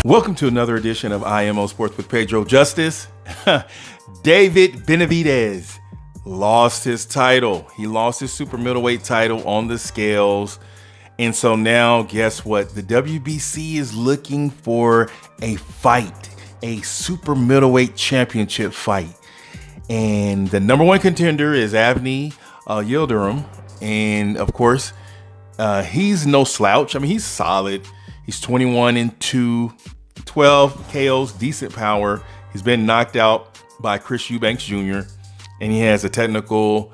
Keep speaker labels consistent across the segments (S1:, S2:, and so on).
S1: Welcome to another edition of IMO Sports with Pedro Justice. David Benavidez lost his title. He lost his super middleweight title on the scales. And so now, guess what? The WBC is looking for a fight, a super middleweight championship fight. And the number one contender is Avni Yildirim. And of course, he's no slouch. I mean, he's solid. He's 21-2, 12 KOs, decent power. He's been knocked out by Chris Eubanks Jr. And he has a technical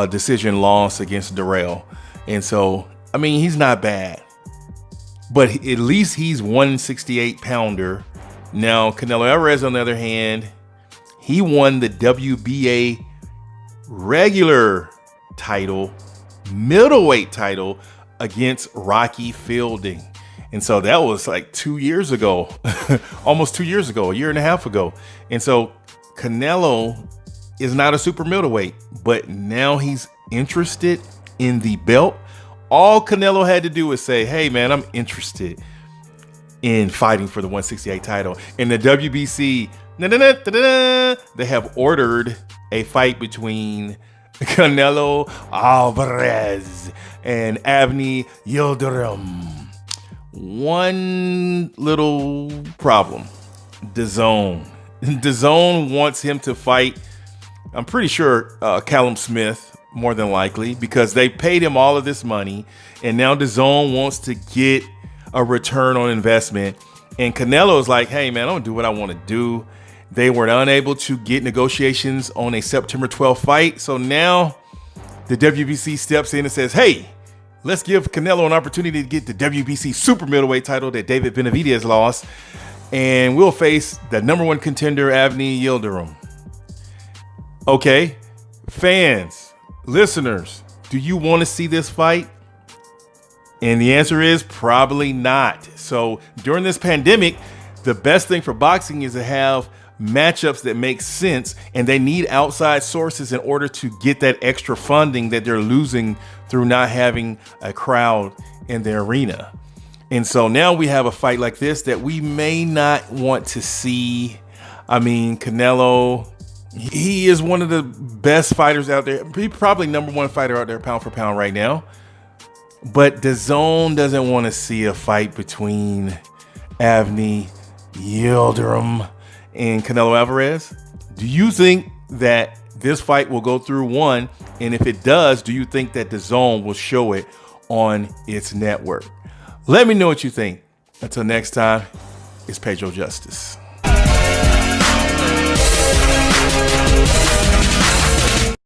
S1: decision loss against Darrell. And so, I mean, he's not bad. But at least he's 168 pounder. Now, Canelo Alvarez, on the other hand, he won the WBA regular title, middleweight title against Rocky Fielding. And so that was like 2 years ago, almost 2 years ago, a year and a half ago. And so Canelo is not a super middleweight, but now he's interested in the belt. All Canelo had to do was say, hey, man, I'm interested in fighting for the 168 title. In the WBC, they have ordered a fight between Canelo Alvarez and Avni Yildirim. One little problem, DAZN. DAZN wants him to fight, I'm pretty sure, Callum Smith, more than likely, because they paid him all of this money, and now DAZN wants to get a return on investment. And Canelo's like, hey, man, I don't do what I want to do. They were unable to get negotiations on a September 12th fight, so now the WBC steps in and says, hey, let's give Canelo an opportunity to get the WBC super middleweight title that David Benavidez lost, and we'll face the number one contender, Avni Yildirim. Okay, fans, listeners, do you want to see this fight? And the answer is probably not. So during this pandemic, the best thing for boxing is to have matchups that make sense, and they need outside sources in order to get that extra funding that they're losing through not having a crowd in the arena. And so now we have a fight like this that we may not want to see. I mean, Canelo, he is one of the best fighters out there. He's probably number one fighter out there pound for pound right now. But DAZN doesn't want to see a fight between Avni Yildirim and Canelo Alvarez. Do you think that this fight will go through one? And if it does, do you think that DAZN will show it on its network? Let me know what you think. Until next time, it's Pedro Justice.